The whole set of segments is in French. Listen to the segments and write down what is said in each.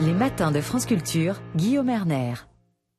Les matins de France Culture, Guillaume Erner.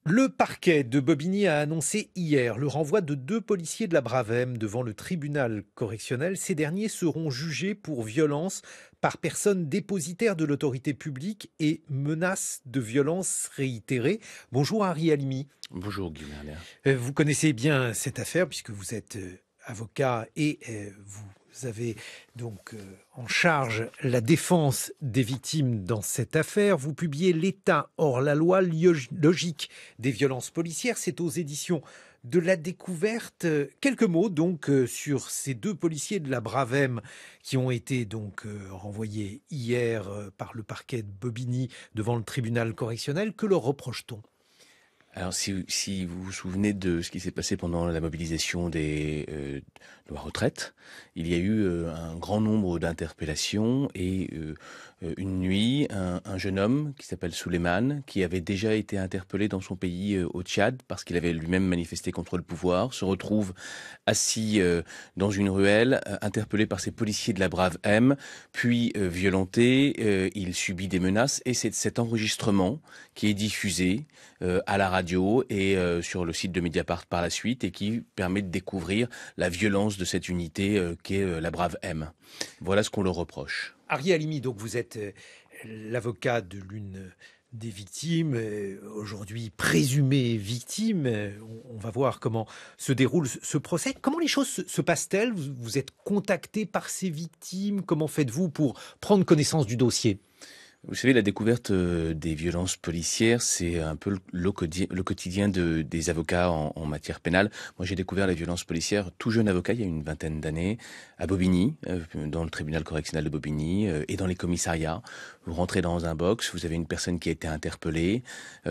Le parquet de Bobigny a annoncé hier le renvoi de 2 policiers de la Bravem devant le tribunal correctionnel. Ces derniers seront jugés pour violence par personne dépositaire de l'autorité publique et menace de violence réitérée. Bonjour Henri Halimi. Bonjour Guillaume Erner. Vous connaissez bien cette affaire puisque vous êtes avocat et vous avez donc en charge la défense des victimes dans cette affaire. Vous publiez L'État hors la loi, logique des violences policières. C'est aux éditions de La Découverte. Quelques mots donc sur ces 2 policiers de la Bravem qui ont été donc renvoyés hier par le parquet de Bobigny devant le tribunal correctionnel. Que leur reproche-t-on ? Alors si vous vous souvenez de ce qui s'est passé pendant la mobilisation des de la retraite, il y a eu un grand nombre d'interpellations et une nuit, un jeune homme qui s'appelle Souleymane, qui avait déjà été interpellé dans son pays au Tchad parce qu'il avait lui-même manifesté contre le pouvoir, se retrouve assis dans une ruelle, interpellé par ces policiers de la Bravem, puis violenté, il subit des menaces et c'est cet enregistrement qui est diffusé à la radio et sur le site de Mediapart par la suite et qui permet de découvrir la violence de cette unité qu'est la Bravem. Voilà ce qu'on leur reproche. Henri Halimi, donc vous êtes l'avocat de l'une des victimes, aujourd'hui présumée victime. On va voir comment se déroule ce procès. Comment les choses se passent-elles ? Vous êtes contacté par ces victimes ? Comment faites-vous pour prendre connaissance du dossier ? Vous savez, la découverte des violences policières, c'est un peu le quotidien des avocats en matière pénale. Moi, j'ai découvert les violences policières tout jeune avocat, il y a une vingtaine d'années, à Bobigny, dans le tribunal correctionnel de Bobigny et dans les commissariats. Vous rentrez dans un box, vous avez une personne qui a été interpellée,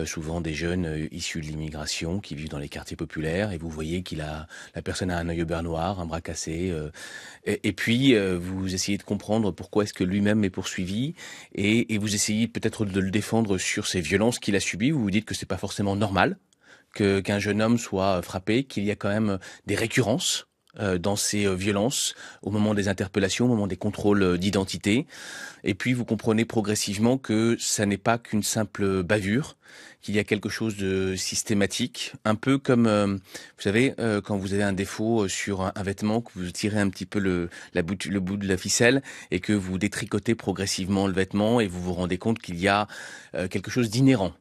souvent des jeunes issus de l'immigration qui vivent dans les quartiers populaires, et vous voyez la personne a un œil au beurre noir, un bras cassé, et puis vous essayez de comprendre pourquoi est-ce que lui-même est poursuivi, et vous essayez peut-être de le défendre sur ces violences qu'il a subies. Vous vous dites que c'est pas forcément normal qu'un jeune homme soit frappé, qu'il y a quand même des récurrences dans ces violences au moment des interpellations, au moment des contrôles d'identité. Et puis vous comprenez progressivement que ça n'est pas qu'une simple bavure, qu'il y a quelque chose de systématique, un peu comme, vous savez, quand vous avez un défaut sur un vêtement, que vous tirez un petit peu le bout de la ficelle et que vous détricotez progressivement le vêtement et vous vous rendez compte qu'il y a quelque chose d'inhérent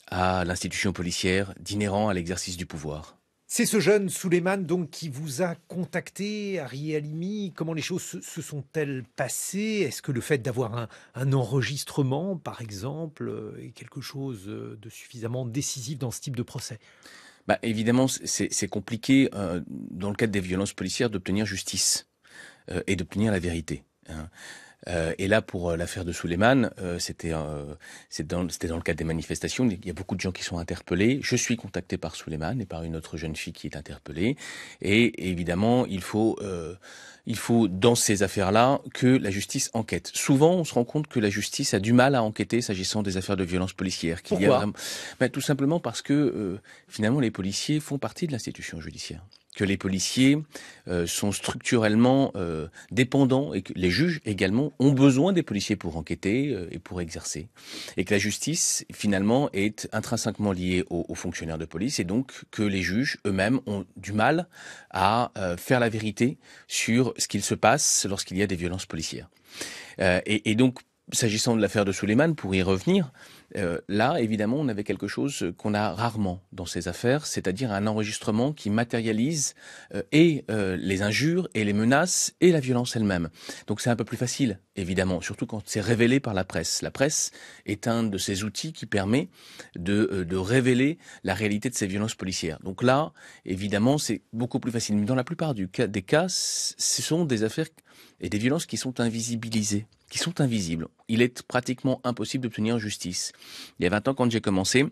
à l'institution policière, d'inhérent à l'exercice du pouvoir. C'est ce jeune Souleymane donc qui vous a contacté, Henri Halimi. Comment les choses se sont-elles passées ? Est-ce que le fait d'avoir un enregistrement, par exemple, est quelque chose de suffisamment décisif dans ce type de procès ? Évidemment, c'est compliqué dans le cadre des violences policières d'obtenir justice et d'obtenir la vérité. Et là, pour l'affaire de Souleymane, c'était dans le cadre des manifestations. Il y a beaucoup de gens qui sont interpellés. Je suis contacté par Souleymane et par une autre jeune fille qui est interpellée. Et évidemment, il faut dans ces affaires-là que la justice enquête. Souvent, on se rend compte que la justice a du mal à enquêter s'agissant des affaires de violences policières. Pourquoi ? Tout simplement parce que finalement, les policiers font partie de l'institution judiciaire. Que les policiers sont structurellement dépendants et que les juges également ont besoin des policiers pour enquêter et pour exercer. Et que la justice, finalement, est intrinsèquement liée aux fonctionnaires de police et donc que les juges eux-mêmes ont du mal à faire la vérité sur ce qu'il se passe lorsqu'il y a des violences policières. Et donc, s'agissant de l'affaire de Souleymane, pour y revenir, là, évidemment, on avait quelque chose qu'on a rarement dans ces affaires, c'est-à-dire un enregistrement qui matérialise les injures et les menaces et la violence elle-même. Donc c'est un peu plus facile, évidemment, surtout quand c'est révélé par la presse. La presse est un de ces outils qui permet de révéler la réalité de ces violences policières. Donc là, évidemment, c'est beaucoup plus facile. Mais dans la plupart des cas, ce sont des affaires et des violences qui sont invisibilisées, qui sont invisibles. Il est pratiquement impossible d'obtenir justice. Il y a 20 ans, quand j'ai commencé,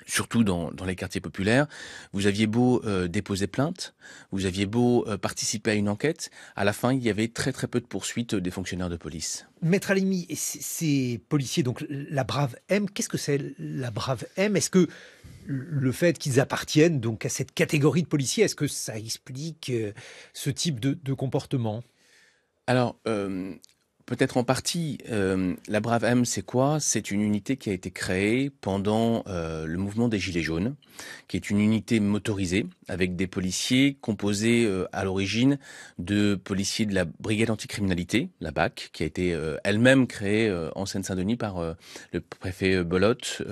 surtout dans les quartiers populaires, vous aviez beau déposer plainte, vous aviez beau participer à une enquête, à la fin, il y avait très très peu de poursuites des fonctionnaires de police. Maître Halimi, ces policiers, donc la Bravem, qu'est-ce que c'est la Bravem ? Est-ce que le fait qu'ils appartiennent donc à cette catégorie de policiers, est-ce que ça explique ce type de comportement ? Alors, peut-être en partie, la Brave M, c'est quoi? C'est une unité qui a été créée pendant le mouvement des Gilets jaunes, qui est une unité motorisée avec des policiers composés à l'origine de policiers de la brigade anticriminalité, la BAC, qui a été elle-même créée en Seine-Saint-Denis par le préfet Belote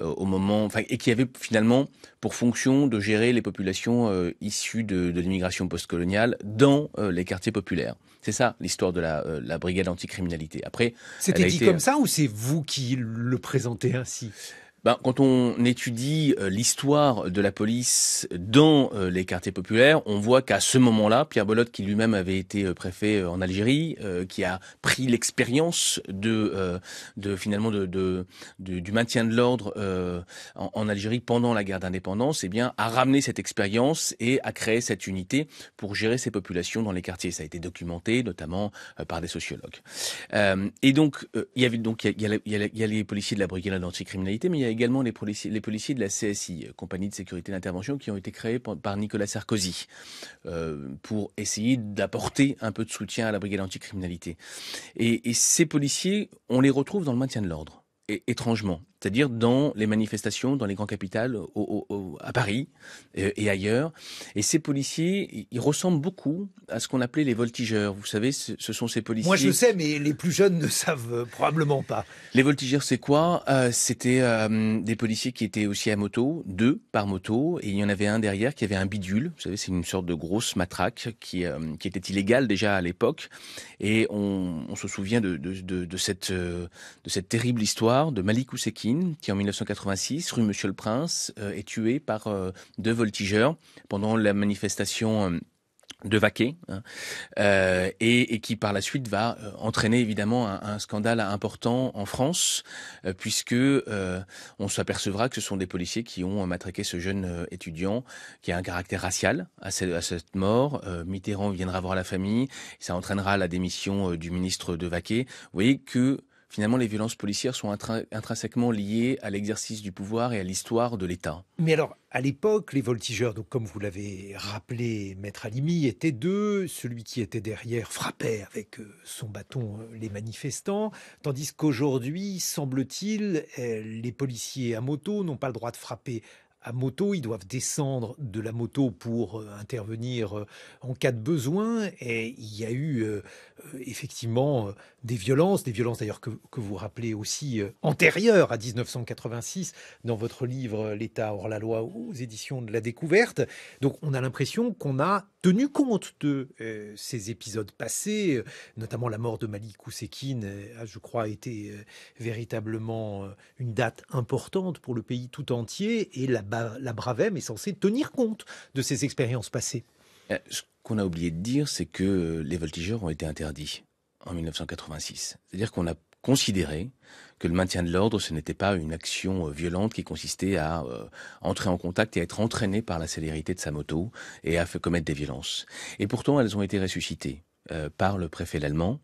au moment, enfin, et qui avait finalement pour fonction de gérer les populations issues de l'immigration postcoloniale dans les quartiers populaires. C'est ça l'histoire de la brigade anticriminalité. Après, elle C'était a dit été comme ça ou c'est vous qui le présentez ainsi? quand on étudie l'histoire de la police dans les quartiers populaires, on voit qu'à ce moment-là, Pierre Belote, qui lui-même avait été préfet en Algérie, qui a pris l'expérience finalement du maintien de l'ordre en Algérie pendant la guerre d'indépendance, eh bien, a ramené cette expérience et a créé cette unité pour gérer ces populations dans les quartiers. Ça a été documenté, notamment par des sociologues. Et donc, il y a les policiers de la brigade anticriminalité, mais il y a également les policiers de la CSI, Compagnie de sécurité d'intervention, qui ont été créés par Nicolas Sarkozy pour essayer d'apporter un peu de soutien à la brigade anticriminalité. Et ces policiers, on les retrouve dans le maintien de l'ordre. Et, étrangement, c'est-à-dire dans les manifestations, dans les grandes capitales, à Paris et ailleurs. Et ces policiers, ils ressemblent beaucoup à ce qu'on appelait les voltigeurs. Vous savez, ce sont ces policiers... Moi je sais, mais les plus jeunes ne savent probablement pas. Les voltigeurs, c'est quoi? C'était des policiers qui étaient aussi à moto, 2 par moto, et il y en avait un derrière qui avait un bidule. Vous savez, c'est une sorte de grosse matraque qui était illégale déjà à l'époque. Et on se souvient de cette terrible histoire de Malik Oussekine, qui en 1986, rue Monsieur le Prince, est tué par 2 voltigeurs pendant la manifestation de Vaquet, hein, et qui par la suite va entraîner évidemment un scandale important en France, puisque on s'apercevra que ce sont des policiers qui ont matraqué ce jeune étudiant qui a un caractère racial à cette mort. Mitterrand viendra voir la famille, ça entraînera la démission du ministre de Vaquet. Vous voyez que finalement les violences policières sont intrinsèquement liées à l'exercice du pouvoir et à l'histoire de l'État. Mais alors, à l'époque, les voltigeurs, donc comme vous l'avez rappelé, Maître Halimi, étaient 2. Celui qui était derrière frappait avec son bâton les manifestants, tandis qu'aujourd'hui, semble-t-il, les policiers à moto n'ont pas le droit de frapper à moto, ils doivent descendre de la moto pour intervenir en cas de besoin. Et il y a eu effectivement des violences d'ailleurs que vous rappelez aussi antérieures à 1986 dans votre livre L'État hors la loi aux éditions de la Découverte. Donc on a l'impression qu'on a tenu compte de ces épisodes passés, notamment la mort de Malik Oussekine, je crois, a été véritablement une date importante pour le pays tout entier, et la Bravem est censée tenir compte de ces expériences passées. Ce qu'on a oublié de dire, c'est que les voltigeurs ont été interdits en 1986. C'est-à-dire qu'on a considéré que le maintien de l'ordre, ce n'était pas une action violente qui consistait à entrer en contact et à être entraîné par la célérité de sa moto et à commettre des violences. Et pourtant, elles ont été ressuscitées par le préfet Lallemand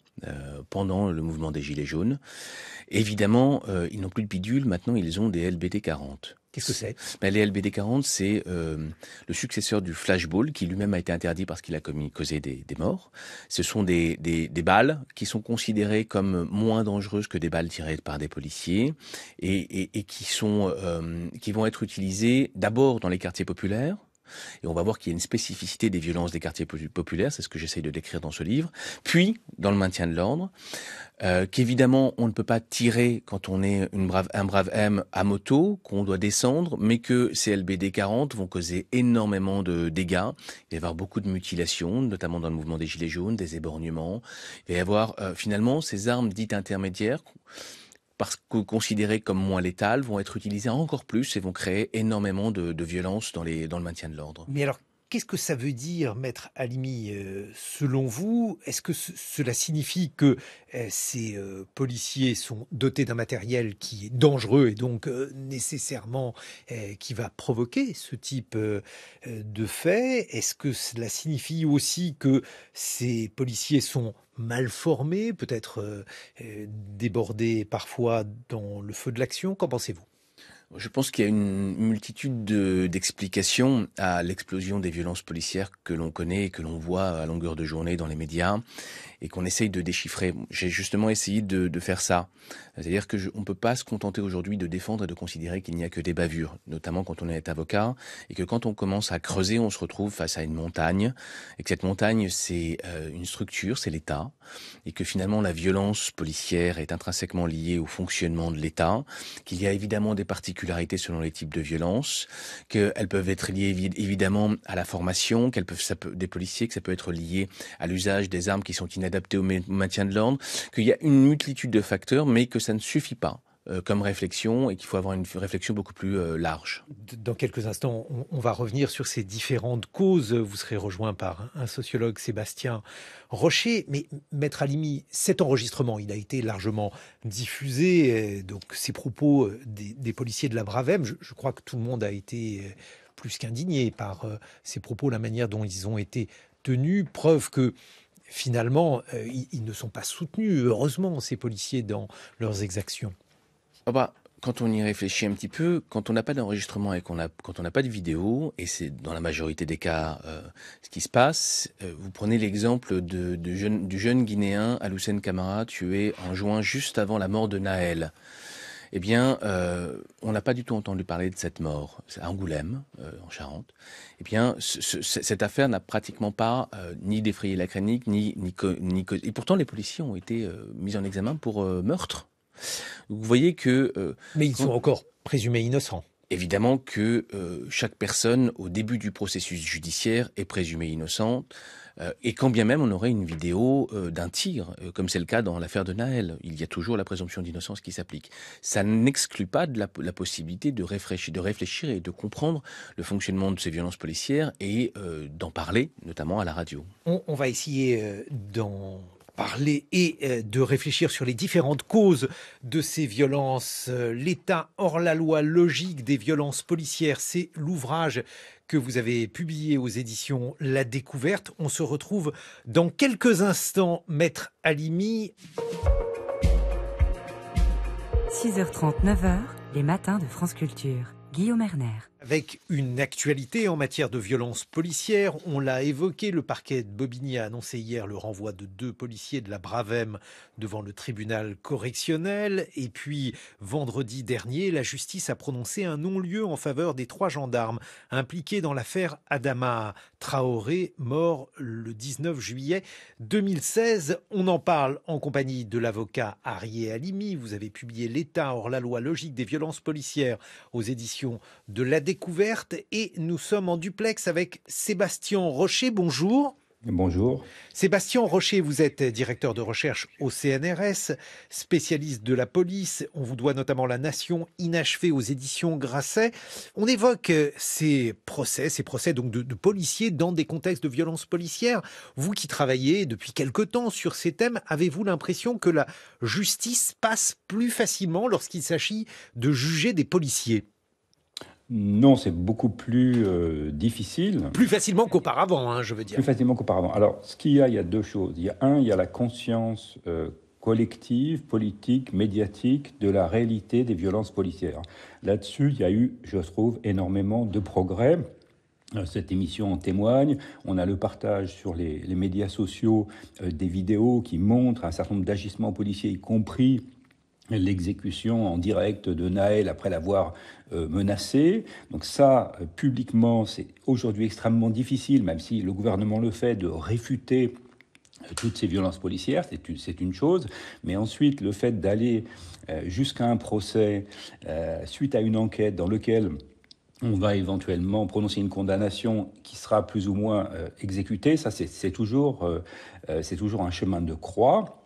pendant le mouvement des Gilets jaunes. Évidemment, ils n'ont plus de bidule, maintenant ils ont des LBD 40. Qu'est-ce que c'est? Les LBD 40, c'est le successeur du flashball, qui lui-même a été interdit parce qu'il a causé des morts. Ce sont des balles qui sont considérées comme moins dangereuses que des balles tirées par des policiers et qui vont être utilisées d'abord dans les quartiers populaires. Et on va voir qu'il y a une spécificité des violences des quartiers populaires, c'est ce que j'essaye de décrire dans ce livre. Puis, dans le maintien de l'ordre, qu'évidemment, on ne peut pas tirer quand on est un brave M à moto, qu'on doit descendre, mais que ces LBD 40 vont causer énormément de dégâts. Il va y avoir beaucoup de mutilations, notamment dans le mouvement des Gilets jaunes, des éborgnements. Il va y avoir finalement ces armes dites intermédiaires, parce que considérées comme moins létales, vont être utilisées encore plus et vont créer énormément de violence dans le maintien de l'ordre. Mais alors, qu'est-ce que ça veut dire, Maître Halimi, selon vous? Est-ce que cela signifie que ces policiers sont dotés d'un matériel qui est dangereux et donc nécessairement qui va provoquer ce type de fait? Est-ce que cela signifie aussi que ces policiers sont mal formés, peut-être débordés parfois dans le feu de l'action? Qu'en pensez-vous? Je pense qu'il y a une multitude d'explications à l'explosion des violences policières que l'on connaît et que l'on voit à longueur de journée dans les médias et qu'on essaye de déchiffrer. J'ai justement essayé de faire ça. C'est-à-dire on ne peut pas se contenter aujourd'hui de défendre et de considérer qu'il n'y a que des bavures, notamment quand on est avocat, et que quand on commence à creuser, on se retrouve face à une montagne, et que cette montagne, c'est une structure, c'est l'État, et que finalement la violence policière est intrinsèquement liée au fonctionnement de l'État, qu'il y a évidemment des particularités selon les types de violences, qu'elles peuvent être liées évidemment à la formation, des policiers, que ça peut être lié à l'usage des armes qui sont inadaptées au maintien de l'ordre, qu'il y a une multitude de facteurs, mais que ça ne suffit pas comme réflexion et qu'il faut avoir une réflexion beaucoup plus large. Dans quelques instants, on va revenir sur ces différentes causes. Vous serez rejoint par un sociologue, Sébastien Rocher. Mais Maître Halimi, cet enregistrement, il a été largement diffusé. Donc ces propos des policiers de la Bravem, je crois que tout le monde a été plus qu'indigné par ces propos, la manière dont ils ont été tenus. Preuve que finalement, ils ne sont pas soutenus, heureusement, ces policiers, dans leurs exactions. Quand on y réfléchit un petit peu, quand on n'a pas d'enregistrement et quand on n'a pas de vidéo, et c'est dans la majorité des cas ce qui se passe, vous prenez l'exemple du jeune Guinéen Alhoussen Camara tué en juin juste avant la mort de Naël. Eh bien, on n'a pas du tout entendu parler de cette mort. C'est à Angoulême, en Charente. Eh bien, cette affaire n'a pratiquement pas ni défrayé la chronique, et pourtant les policiers ont été mis en examen pour meurtre. Vous voyez que... Mais ils sont encore présumés innocents. Évidemment que chaque personne, au début du processus judiciaire, est présumée innocente. Et quand bien même on aurait une vidéo d'un tir, comme c'est le cas dans l'affaire de Naël, il y a toujours la présomption d'innocence qui s'applique. Ça n'exclut pas de la possibilité de réfléchir et de comprendre le fonctionnement de ces violences policières et d'en parler, notamment à la radio. On va essayer d'en parler et de réfléchir sur les différentes causes de ces violences. L'État hors la loi, logique des violences policières, c'est l'ouvrage que vous avez publié aux éditions La Découverte. On se retrouve dans quelques instants, Maître Halimi. 6h30, 9h, les matins de France Culture. Guillaume Erner. Avec une actualité en matière de violences policières, on l'a évoqué, le parquet de Bobigny a annoncé hier le renvoi de 2 policiers de la Bravem devant le tribunal correctionnel. Et puis, vendredi dernier, la justice a prononcé un non-lieu en faveur des 3 gendarmes impliqués dans l'affaire Adama Traoré, mort le 19 juillet 2016. On en parle en compagnie de l'avocat Arié Halimi. Vous avez publié L'État hors la loi, logique des violences policières aux éditions de La Découverte, et nous sommes en duplex avec Sébastien Rocher. Bonjour. Bonjour. Sébastien Rocher, vous êtes directeur de recherche au CNRS, spécialiste de la police. On vous doit notamment La Nation inachevée aux éditions Grasset. On évoque ces procès donc de policiers dans des contextes de violences policières. Vous qui travaillez depuis quelque temps sur ces thèmes, avez-vous l'impression que la justice passe plus facilement lorsqu'il s'agit de juger des policiers ? Non, c'est beaucoup plus difficile. Plus facilement qu'auparavant, je veux dire. Plus facilement qu'auparavant. Alors, il y a 2 choses. Il y a la conscience collective, politique, médiatique de la réalité des violences policières. Là-dessus, il y a eu, je trouve, énormément de progrès. Cette émission en témoigne. On a le partage sur les médias sociaux des vidéos qui montrent un certain nombre d'agissements policiers, y compris l'exécution en direct de Naël après l'avoir menacé. Donc ça, publiquement, c'est aujourd'hui extrêmement difficile, même si le gouvernement le fait, de réfuter toutes ces violences policières, c'est une chose. Mais ensuite, le fait d'aller jusqu'à un procès suite à une enquête dans lequel on va éventuellement prononcer une condamnation qui sera plus ou moins exécutée, ça c'est toujours un chemin de croix.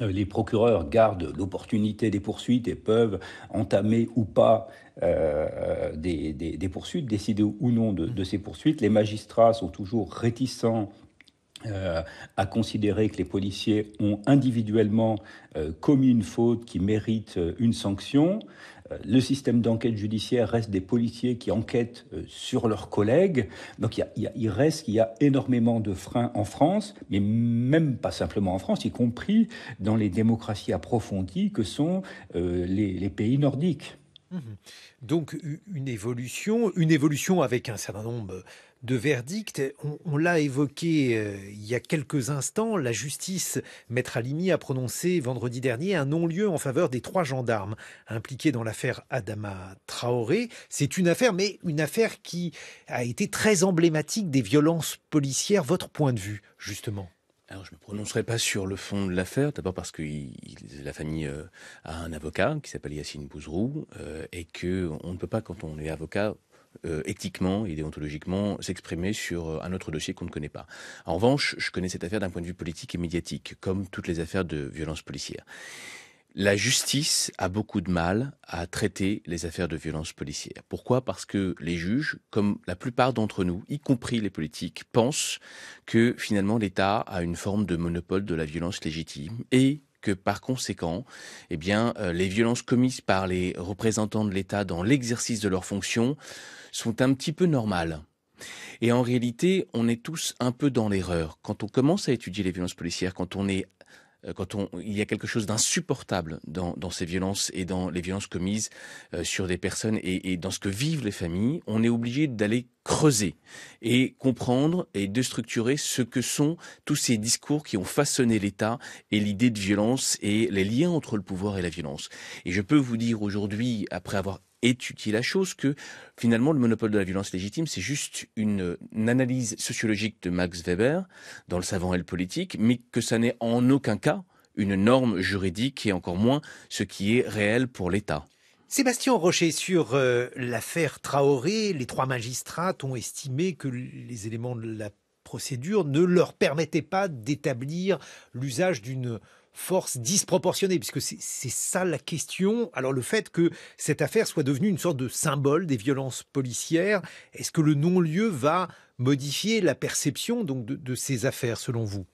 Les procureurs gardent l'opportunité des poursuites et peuvent entamer ou pas des poursuites, décider ou non de ces poursuites. Les magistrats sont toujours réticents à considérer que les policiers ont individuellement commis une faute qui mérite une sanction. Le système d'enquête judiciaire reste des policiers qui enquêtent sur leurs collègues. Donc il reste qu'il y a énormément de freins en France, mais même pas simplement en France, y compris dans les démocraties approfondies que sont les pays nordiques. Donc une évolution avec un certain nombre de verdicts. On l'a évoqué il y a quelques instants, la justice, Maître Halimi, a prononcé vendredi dernier un non-lieu en faveur des 3 gendarmes impliqués dans l'affaire Adama Traoré. C'est une affaire qui a été très emblématique des violences policières. Votre point de vue, justement? Alors, je ne me prononcerai pas sur le fond de l'affaire, d'abord parce que la famille a un avocat qui s'appelle Yassine Bouzrou, et qu'on ne peut pas, quand on est avocat, éthiquement et déontologiquement, s'exprimer sur un autre dossier qu'on ne connaît pas. En revanche, je connais cette affaire d'un point de vue politique et médiatique, comme toutes les affaires de violence policière. La justice a beaucoup de mal à traiter les affaires de violence policière. Pourquoi ? Parce que les juges, comme la plupart d'entre nous, y compris les politiques, pensent que finalement l'État a une forme de monopole de la violence légitime et que par conséquent, les violences commises par les représentants de l'État dans l'exercice de leurs fonctions sont un petit peu normales. Et en réalité, on est tous un peu dans l'erreur. Quand on commence à étudier les violences policières, il y a quelque chose d'insupportable dans ces violences et dans les violences commises sur des personnes et dans ce que vivent les familles, on est obligé d'aller creuser et comprendre et déstructurer ce que sont tous ces discours qui ont façonné l'État et l'idée de violence et les liens entre le pouvoir et la violence. Et je peux vous dire aujourd'hui, après avoir étudié la chose, que finalement le monopole de la violence légitime, c'est juste une analyse sociologique de Max Weber dans Le savant et le politique, mais que ça n'est en aucun cas une norme juridique et encore moins ce qui est réel pour l'État. Sébastien Rocher, sur l'affaire Traoré, les 3 magistrats ont estimé que les éléments de la procédure ne leur permettaient pas d'établir l'usage d'une force disproportionnée, puisque c'est ça la question. Alors le fait que cette affaire soit devenue une sorte de symbole des violences policières, est-ce que le non-lieu va modifier la perception donc de ces affaires selon vous ?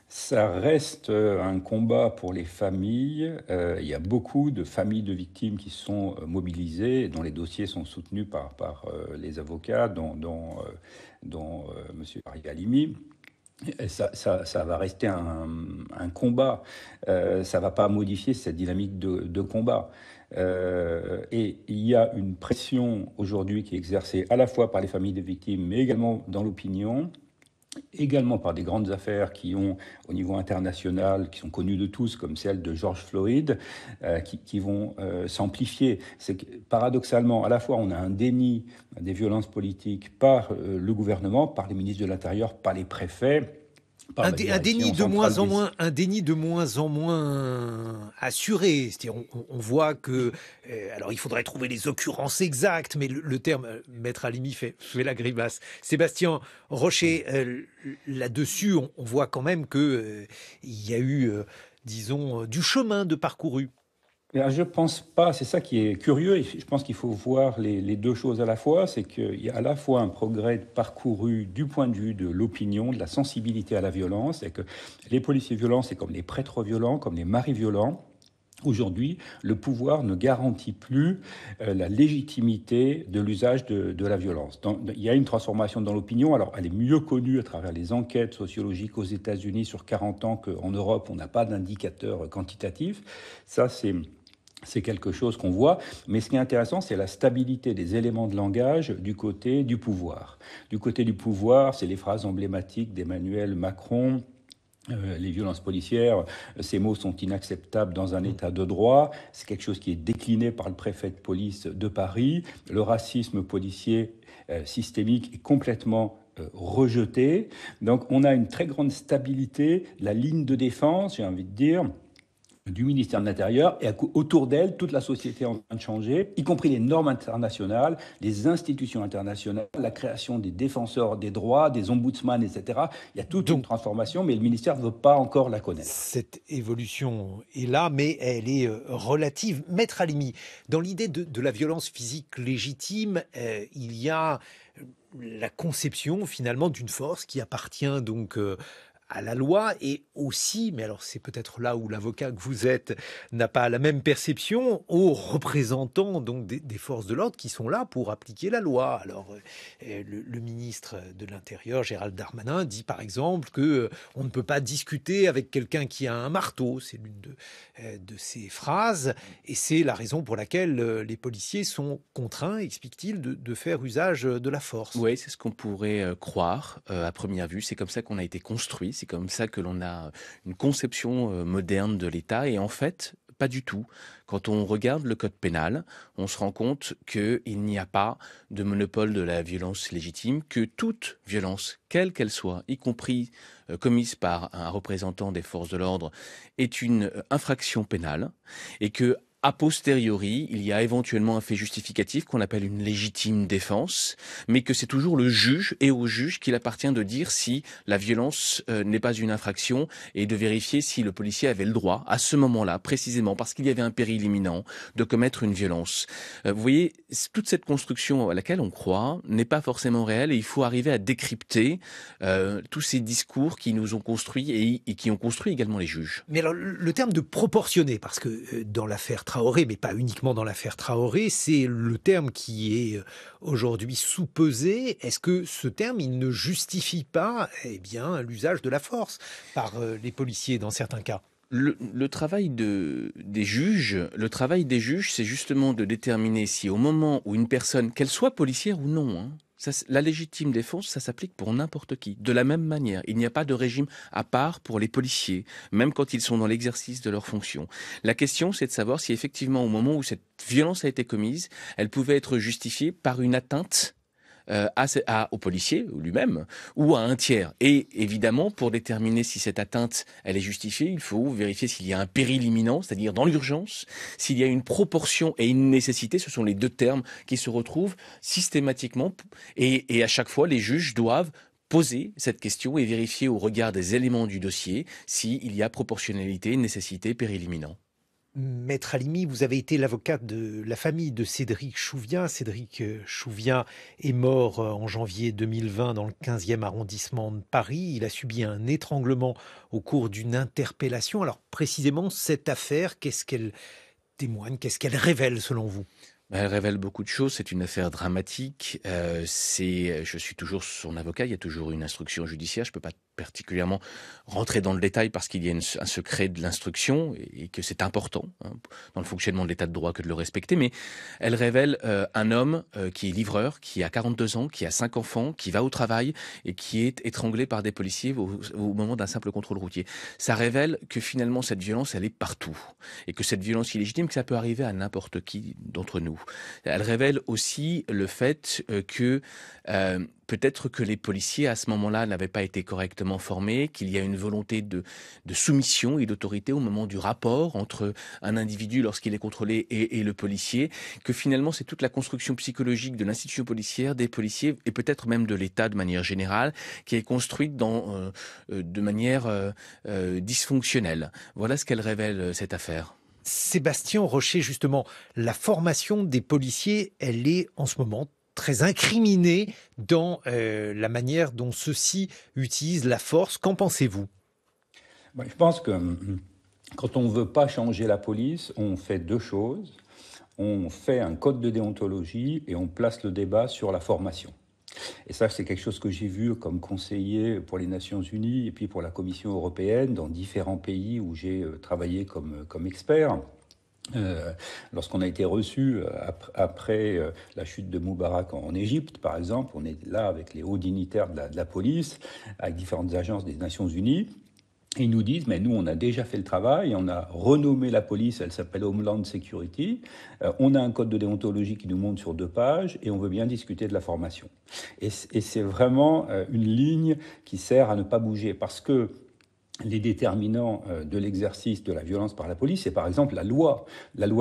Ça reste un combat pour les familles. Il y a beaucoup de familles de victimes qui sont mobilisées, dont les dossiers sont soutenus par les avocats, dont M. Halimi. Ça va rester un combat. Ça ne va pas modifier cette dynamique de combat. Et il y a une pression aujourd'hui qui est exercée à la fois par les familles des victimes, mais également dans l'opinion, également par des grandes affaires qui ont, au niveau international, qui sont connues de tous, comme celle de George Floyd, qui vont s'amplifier. C'est que, paradoxalement, à la fois, on a un déni des violences politiques par le gouvernement, par les ministres de l'Intérieur, par les préfets. Un déni de moins en moins assuré. C'est-à-dire, on voit que, alors il faudrait trouver les occurrences exactes, mais le terme, Maître Halimi fait la grimace. Sébastien Rocher, là-dessus, on voit quand même que il y a eu, disons, du chemin de parcouru. Je pense pas, c'est ça qui est curieux, et je pense qu'il faut voir les 2 choses à la fois, c'est qu'il y a à la fois un progrès parcouru du point de vue de l'opinion, de la sensibilité à la violence, et que les policiers violents, c'est comme les prêtres violents, comme les maris violents. Aujourd'hui, le pouvoir ne garantit plus la légitimité de l'usage de la violence. Il y a une transformation dans l'opinion. Alors, elle est mieux connue à travers les enquêtes sociologiques aux États-Unis sur 40 ans qu'en Europe, on n'a pas d'indicateur quantitatif. Ça, c'est quelque chose qu'on voit, mais ce qui est intéressant, c'est la stabilité des éléments de langage du côté du pouvoir. Du côté du pouvoir, c'est les phrases emblématiques d'Emmanuel Macron. Les violences policières, ces mots sont inacceptables dans un état de droit. C'est quelque chose qui est décliné par le préfet de police de Paris. Le racisme policier systémique est complètement rejeté. Donc on a une très grande stabilité, la ligne de défense, j'ai envie de dire, du ministère de l'Intérieur, et autour d'elle, toute la société est en train de changer, y compris les normes internationales, les institutions internationales, la création des défenseurs des droits, des ombudsman, etc. Il y a toute une transformation, mais le ministère ne veut pas encore la connaître. Cette évolution est là, mais elle est relative. Maître Halimi, dans l'idée de la violence physique légitime, il y a la conception finalement d'une force qui appartient donc à la loi et aussi, mais alors c'est peut-être là où l'avocat que vous êtes n'a pas la même perception, aux représentants donc des forces de l'ordre qui sont là pour appliquer la loi. Alors le ministre de l'Intérieur, Gérald Darmanin, dit par exemple que on ne peut pas discuter avec quelqu'un qui a un marteau. C'est l'une de ses phrases et c'est la raison pour laquelle les policiers sont contraints, explique-t-il, de faire usage de la force. Oui, c'est ce qu'on pourrait croire à première vue. C'est comme ça qu'on a été construit. C'est comme ça que l'on a une conception moderne de l'État. Et en fait, pas du tout. Quand on regarde le code pénal, on se rend compte qu'il n'y a pas de monopole de la violence légitime, que toute violence, quelle qu'elle soit, y compris commise par un représentant des forces de l'ordre, est une infraction pénale et que a posteriori, il y a éventuellement un fait justificatif qu'on appelle une légitime défense, mais que c'est toujours le juge et au juge qu'il appartient de dire si la violence n'est pas une infraction et de vérifier si le policier avait le droit, à ce moment-là, précisément, parce qu'il y avait un péril imminent, de commettre une violence. Vous voyez, toute cette construction à laquelle on croit n'est pas forcément réelle et il faut arriver à décrypter tous ces discours qui nous ont construits et qui ont construit également les juges. Mais alors, le terme de proportionné, parce que dans l'affaire Traoré, mais pas uniquement dans l'affaire Traoré, c'est le terme qui est aujourd'hui sous-pesé. Est-ce que ce terme, il ne justifie pas l'usage de la force par les policiers dans certains cas ? Le travail des juges, c'est justement de déterminer si au moment où une personne, qu'elle soit policière ou non, la légitime défense, ça s'applique pour n'importe qui. De la même manière, il n'y a pas de régime à part pour les policiers, même quand ils sont dans l'exercice de leurs fonctions. La question, c'est de savoir si effectivement, au moment où cette violence a été commise, elle pouvait être justifiée par une atteinte au policier lui-même ou à un tiers. Et évidemment, pour déterminer si cette atteinte elle est justifiée, il faut vérifier s'il y a un péril imminent, c'est-à-dire dans l'urgence, s'il y a une proportion et une nécessité. Ce sont les deux termes qui se retrouvent systématiquement et à chaque fois, les juges doivent poser cette question et vérifier au regard des éléments du dossier s'il y a proportionnalité, nécessité, péril imminent. Maître Halimi, vous avez été l'avocat de la famille de Cédric Chouviat. Cédric Chouviat est mort en janvier 2020 dans le 15e arrondissement de Paris. Il a subi un étranglement au cours d'une interpellation. Alors précisément, cette affaire, qu'est-ce qu'elle témoigne, qu'est-ce qu'elle révèle selon vous ? Elle révèle beaucoup de choses. C'est une affaire dramatique. Je suis toujours son avocat. Il y a toujours une instruction judiciaire. Je ne peux pas particulièrement rentrer dans le détail parce qu'il y a un secret de l'instruction et que c'est important dans le fonctionnement de l'état de droit que de le respecter. Mais elle révèle un homme qui est livreur, qui a 42 ans, qui a 5 enfants, qui va au travail et qui est étranglé par des policiers au moment d'un simple contrôle routier. Ça révèle que finalement cette violence, elle est partout et que cette violence illégitime, que ça peut arriver à n'importe qui d'entre nous. Elle révèle aussi le fait que peut-être que les policiers à ce moment-là n'avaient pas été correctement formés, qu'il y a une volonté de soumission et d'autorité au moment du rapport entre un individu lorsqu'il est contrôlé et le policier, que finalement c'est toute la construction psychologique de l'institution policière, des policiers et peut-être même de l'État de manière générale qui est construite de manière dysfonctionnelle. Voilà ce qu'elle révèle cette affaire. Sébastien Rocher, justement, la formation des policiers, elle est en ce moment très incriminée dans la manière dont ceux-ci utilisent la force. Qu'en pensez-vous ? Je pense que quand on ne veut pas changer la police, on fait deux choses. On fait un code de déontologie et on place le débat sur la formation. Et ça, c'est quelque chose que j'ai vu comme conseiller pour les Nations Unies et puis pour la Commission européenne dans différents pays où j'ai travaillé comme expert. Lorsqu'on a été reçu après la chute de Moubarak en Égypte, par exemple, on est là avec les hauts dignitaires de la police, avec différentes agences des Nations Unies. Et ils nous disent, mais nous, on a déjà fait le travail, on a renommé la police, elle s'appelle Homeland Security, on a un code de déontologie qui nous montre sur 2 pages, et on veut bien discuter de la formation. Et c'est vraiment une ligne qui sert à ne pas bouger, parce que les déterminants de l'exercice de la violence par la police, c'est par exemple la loi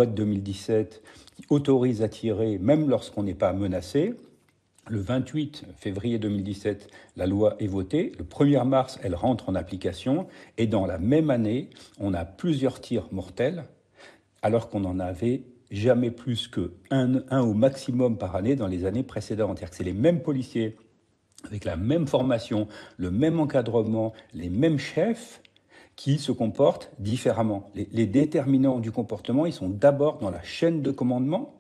de 2017 qui autorise à tirer même lorsqu'on n'est pas menacé. Le 28 février 2017, la loi est votée. Le 1er mars, elle rentre en application. Et dans la même année, on a plusieurs tirs mortels, alors qu'on n'en avait jamais plus qu'un au maximum par année dans les années précédentes. C'est-à-dire que c'est les mêmes policiers avec la même formation, le même encadrement, les mêmes chefs, qui se comportent différemment. Les déterminants du comportement, ils sont d'abord dans la chaîne de commandement.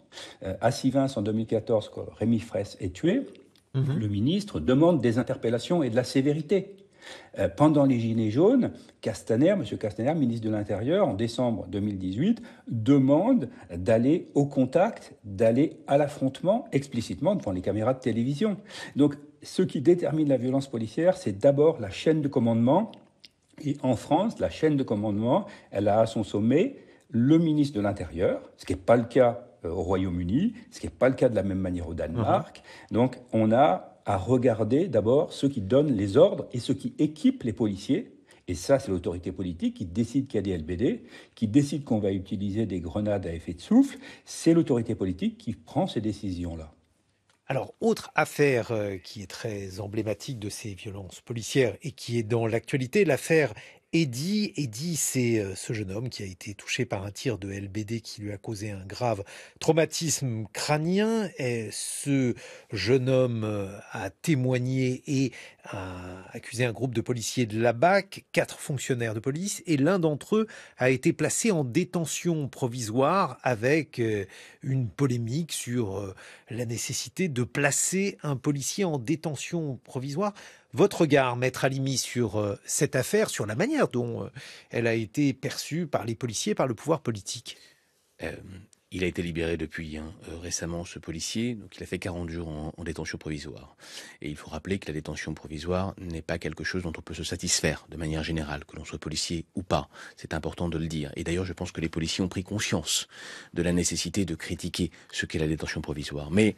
À Sivins, en 2014, quand Rémi Fraisse est tué, le ministre demande des interpellations et de la sévérité. Pendant les Gilets jaunes, M. Castaner, ministre de l'Intérieur, en décembre 2018, demande d'aller au contact, d'aller à l'affrontement, explicitement devant les caméras de télévision. Donc, ce qui détermine la violence policière, c'est d'abord la chaîne de commandement. Et en France, la chaîne de commandement, elle a à son sommet le ministre de l'Intérieur, ce qui n'est pas le cas au Royaume-Uni, ce qui n'est pas le cas de la même manière au Danemark. Donc, on a à regarder d'abord ceux qui donnent les ordres et ceux qui équipent les policiers. Et ça, c'est l'autorité politique qui décide qu'il y a des LBD, qui décide qu'on va utiliser des grenades à effet de souffle. C'est l'autorité politique qui prend ces décisions-là. Alors, autre affaire qui est très emblématique de ces violences policières et qui est dans l'actualité, l'affaire Eddy. Eddy, c'est ce jeune homme qui a été touché par un tir de LBD qui lui a causé un grave traumatisme crânien. Et ce jeune homme a témoigné et a accusé un groupe de policiers de la BAC, 4 fonctionnaires de police, et l'un d'entre eux a été placé en détention provisoire avec une polémique sur la nécessité de placer un policier en détention provisoire. Votre regard, Maître Halimi, sur cette affaire, sur la manière dont elle a été perçue par les policiers, par le pouvoir politique? Il a été libéré depuis récemment, ce policier, donc il a fait 40 jours en détention provisoire. Et il faut rappeler que la détention provisoire n'est pas quelque chose dont on peut se satisfaire de manière générale, que l'on soit policier ou pas. C'est important de le dire. Et d'ailleurs, je pense que les policiers ont pris conscience de la nécessité de critiquer ce qu'est la détention provisoire. Mais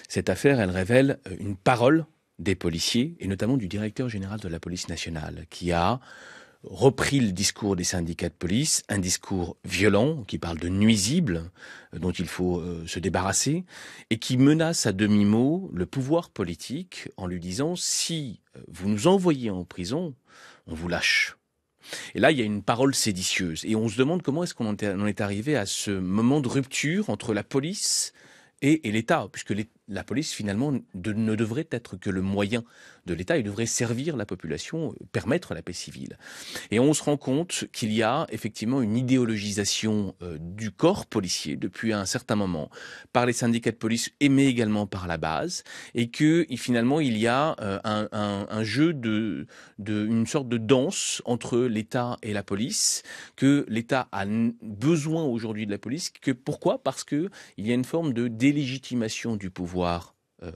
cette affaire, elle révèle une parole des policiers, et notamment du directeur général de la police nationale, qui a repris le discours des syndicats de police, un discours violent, qui parle de nuisibles, dont il faut se débarrasser, et qui menace à demi-mot le pouvoir politique en lui disant « si vous nous envoyez en prison, on vous lâche ». Et là, il y a une parole séditieuse, et on se demande comment est-ce qu'on en est arrivé à ce moment de rupture entre la police et l'État, puisque la police, finalement, ne devrait être que le moyen de l'État. Il devrait servir la population, permettre la paix civile. Et on se rend compte qu'il y a effectivement une idéologisation du corps policier depuis un certain moment, par les syndicats de police, mais également par la base, et que finalement il y a un jeu une sorte de danse entre l'État et la police, que l'État a besoin aujourd'hui de la police. Pourquoi ? Parce que il y a une forme de délégitimation du pouvoir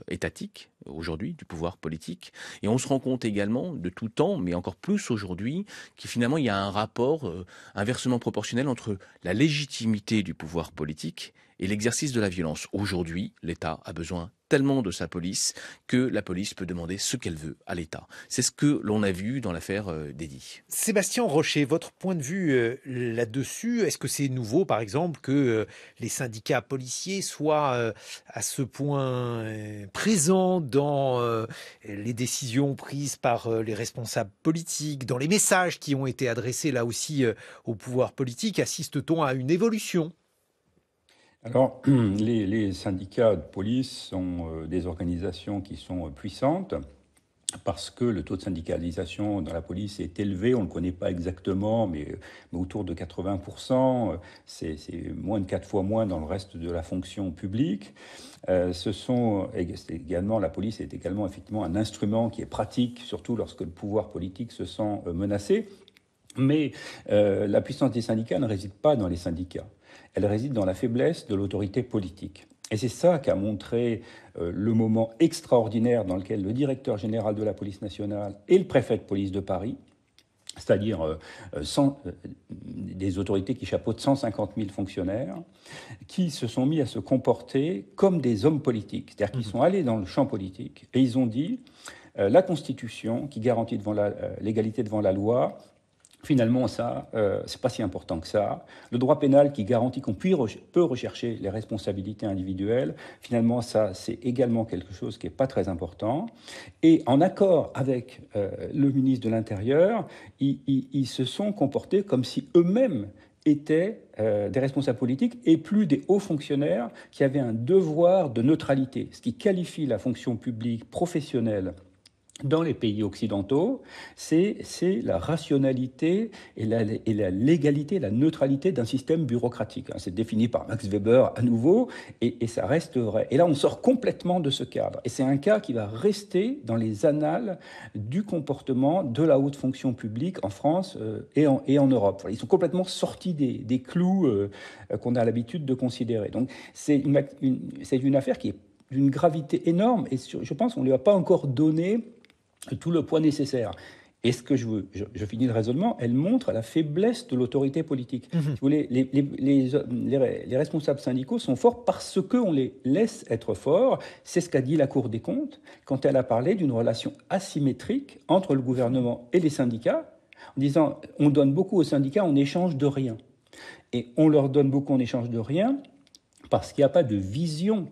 étatique aujourd'hui, du pouvoir politique. Et on se rend compte également, de tout temps, mais encore plus aujourd'hui, qu'il finalement il y a un rapport inversement proportionnel entre la légitimité du pouvoir politique et l'exercice de la violence. Aujourd'hui, l'État a besoin tellement de sa police que la police peut demander ce qu'elle veut à l'État. C'est ce que l'on a vu dans l'affaire d'Eddy. Sébastien Rocher, votre point de vue là-dessus, est-ce que c'est nouveau, par exemple, que les syndicats policiers soient à ce point présents dans les décisions prises par les responsables politiques, dans les messages qui ont été adressés là aussi au pouvoir politique? Assiste-t-on à une évolution ? Alors, les syndicats de police sont des organisations qui sont puissantes parce que le taux de syndicalisation dans la police est élevé. On ne le connaît pas exactement, mais autour de 80%. C'est moins de 4 fois moins dans le reste de la fonction publique. La police est également effectivement un instrument qui est pratique, surtout lorsque le pouvoir politique se sent menacé. Mais la puissance des syndicats ne réside pas dans les syndicats. Elle réside dans la faiblesse de l'autorité politique. Et c'est ça qu'a montré le moment extraordinaire dans lequel le directeur général de la police nationale et le préfet de police de Paris, c'est-à-dire des autorités qui chapeautent 150 000 fonctionnaires, qui se sont mis à se comporter comme des hommes politiques. C'est-à-dire qu'ils sont allés dans le champ politique et ils ont dit la Constitution qui garantit l'égalité devant la loi, finalement, ça, c'est pas si important que ça. Le droit pénal qui garantit qu'on peut rechercher les responsabilités individuelles, finalement, ça, c'est également quelque chose qui n'est pas très important. Et en accord avec le ministre de l'Intérieur, ils se sont comportés comme si eux-mêmes étaient des responsables politiques et plus des hauts fonctionnaires qui avaient un devoir de neutralité, ce qui qualifie la fonction publique professionnelle dans les pays occidentaux, c'est la rationalité et la légalité, la neutralité d'un système bureaucratique. C'est défini par Max Weber à nouveau, et ça reste vrai. Et là, on sort complètement de ce cadre. Et c'est un cas qui va rester dans les annales du comportement de la haute fonction publique en France et en Europe. Ils sont complètement sortis des clous qu'on a l'habitude de considérer. Donc c'est une affaire qui est d'une gravité énorme, et je pense qu'on ne lui a pas encore donné tout le poids nécessaire. Et ce que je finis le raisonnement, elle montre la faiblesse de l'autorité politique. Si vous voulez, les responsables syndicaux sont forts parce qu'on les laisse être forts. C'est ce qu'a dit la Cour des comptes quand elle a parlé d'une relation asymétrique entre le gouvernement et les syndicats, en disant on donne beaucoup aux syndicats en échange de rien. Et on leur donne beaucoup en échange de rien parce qu'il n'y a pas de vision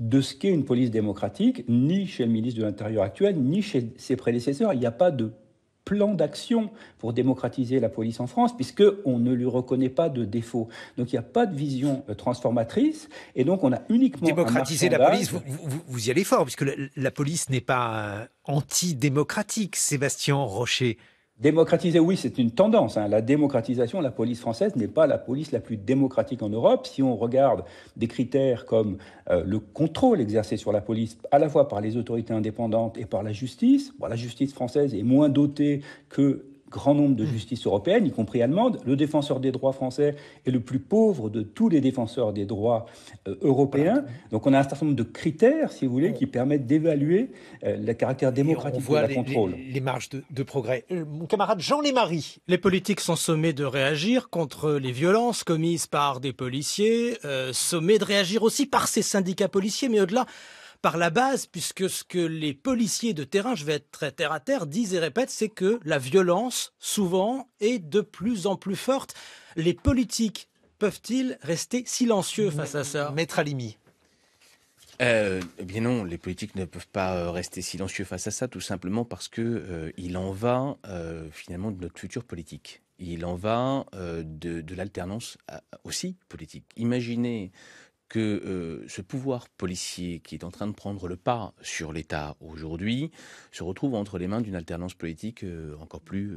de ce qu'est une police démocratique, ni chez le ministre de l'Intérieur actuel, ni chez ses prédécesseurs. Il n'y a pas de plan d'action pour démocratiser la police en France, puisqu'on ne lui reconnaît pas de défaut. Donc il n'y a pas de vision transformatrice, et donc on a uniquement démocratiser la police, vous y allez fort, puisque la police n'est pas antidémocratique, Sébastien Rocher. Démocratiser, oui, c'est une tendance. La démocratisation, la police française n'est pas la police la plus démocratique en Europe. Si on regarde des critères comme le contrôle exercé sur la police, à la fois par les autorités indépendantes et par la justice française est moins dotée que grand nombre de justices européennes, y compris allemandes. Le défenseur des droits français est le plus pauvre de tous les défenseurs des droits européens. Donc on a un certain nombre de critères, si vous voulez, qui permettent d'évaluer le caractère démocratique de la contrôle. Les marges de progrès. Mon camarade Jean Lémarie. Les politiques sont sommés de réagir contre les violences commises par des policiers, sommés de réagir aussi par ces syndicats policiers, mais au-delà, par la base, puisque ce que les policiers de terrain, je vais être très terre à terre, disent et répètent, c'est que la violence, souvent, est de plus en plus forte. Les politiques peuvent-ils rester silencieux face à ça ? Maître Halimi. Eh bien non, les politiques ne peuvent pas rester silencieux face à ça, tout simplement parce que il en va finalement de notre futur politique. Il en va de l'alternance aussi politique. Imaginez que ce pouvoir policier qui est en train de prendre le pas sur l'État aujourd'hui se retrouve entre les mains d'une alternance politique encore plus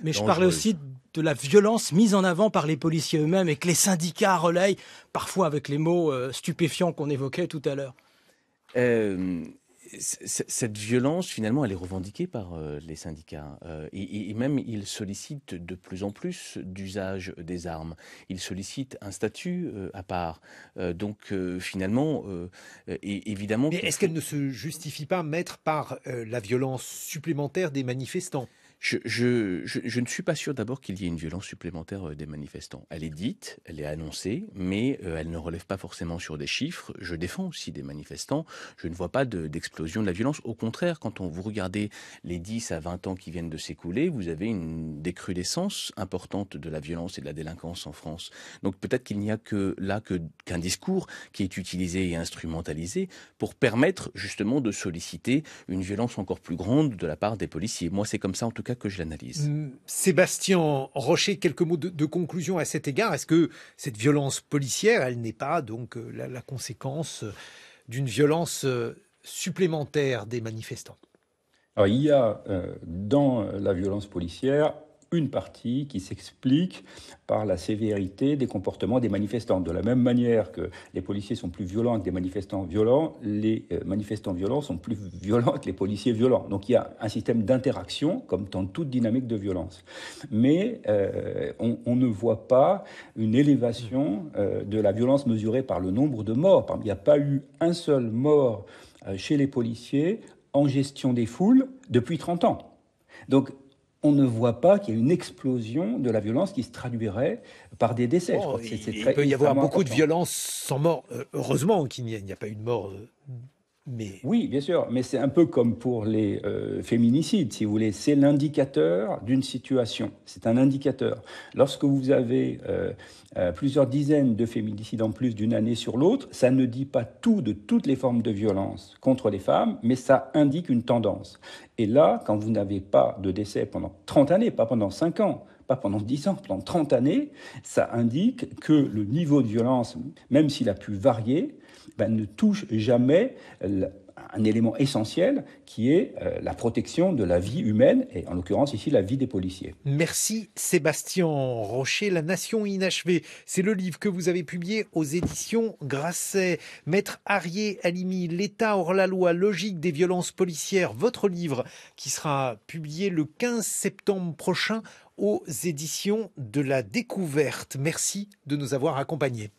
mais je parlais aussi de la violence mise en avant par les policiers eux-mêmes et que les syndicats relayent, parfois avec les mots stupéfiants qu'on évoquait tout à l'heure. Cette violence, finalement, elle est revendiquée par les syndicats. Et même, ils sollicitent de plus en plus d'usage des armes. Ils sollicitent un statut à part. Donc, finalement, et évidemment... Mais est-ce qu'elle ne se justifie pas, maître, par la violence supplémentaire des manifestants ? Je ne suis pas sûr d'abord qu'il y ait une violence supplémentaire des manifestants. Elle est dite, elle est annoncée, mais elle ne relève pas forcément sur des chiffres. Je défends aussi des manifestants. Je ne vois pas d'explosion de la violence. Au contraire, quand vous regardez les 10 à 20 ans qui viennent de s'écouler, vous avez une décrudescence importante de la violence et de la délinquance en France. Donc peut-être qu'il n'y a qu'un discours qui est utilisé et instrumentalisé pour permettre justement de solliciter une violence encore plus grande de la part des policiers. Moi, c'est comme ça en tout cas que je l'analyse. Sébastien Rocher, quelques mots de conclusion à cet égard. Est-ce que cette violence policière, elle n'est pas donc la conséquence d'une violence supplémentaire des manifestants ? Alors, il y a dans la violence policière une partie qui s'explique par la sévérité des comportements des manifestants. De la même manière que les policiers sont plus violents que des manifestants violents, les manifestants violents sont plus violents que les policiers violents. Donc il y a un système d'interaction, comme dans toute dynamique de violence. Mais on ne voit pas une élévation de la violence mesurée par le nombre de morts. Il n'y a pas eu un seul mort chez les policiers en gestion des foules depuis 30 ans. Donc, on ne voit pas qu'il y ait une explosion de la violence qui se traduirait par des décès. Il peut y avoir beaucoup de violence sans mort. Heureusement qu'il n'y a pas eu de mort. Mais... Oui, bien sûr, mais c'est un peu comme pour les féminicides, si vous voulez. C'est l'indicateur d'une situation. C'est un indicateur. Lorsque vous avez plusieurs dizaines de féminicides en plus d'une année sur l'autre, ça ne dit pas tout de toutes les formes de violence contre les femmes, mais ça indique une tendance. Et là, quand vous n'avez pas de décès pendant 30 années, pas pendant 5 ans, pas pendant 10 ans, pendant 30 années, ça indique que le niveau de violence, même s'il a pu varier, ne touche jamais un élément essentiel qui est la protection de la vie humaine, et en l'occurrence ici la vie des policiers. Merci Sébastien Rocher. La Nation inachevée, c'est le livre que vous avez publié aux éditions Grasset. Maître Arié Halimi, l'État hors la loi, logique des violences policières, votre livre qui sera publié le 15 septembre prochain aux éditions de la Découverte. Merci de nous avoir accompagnés.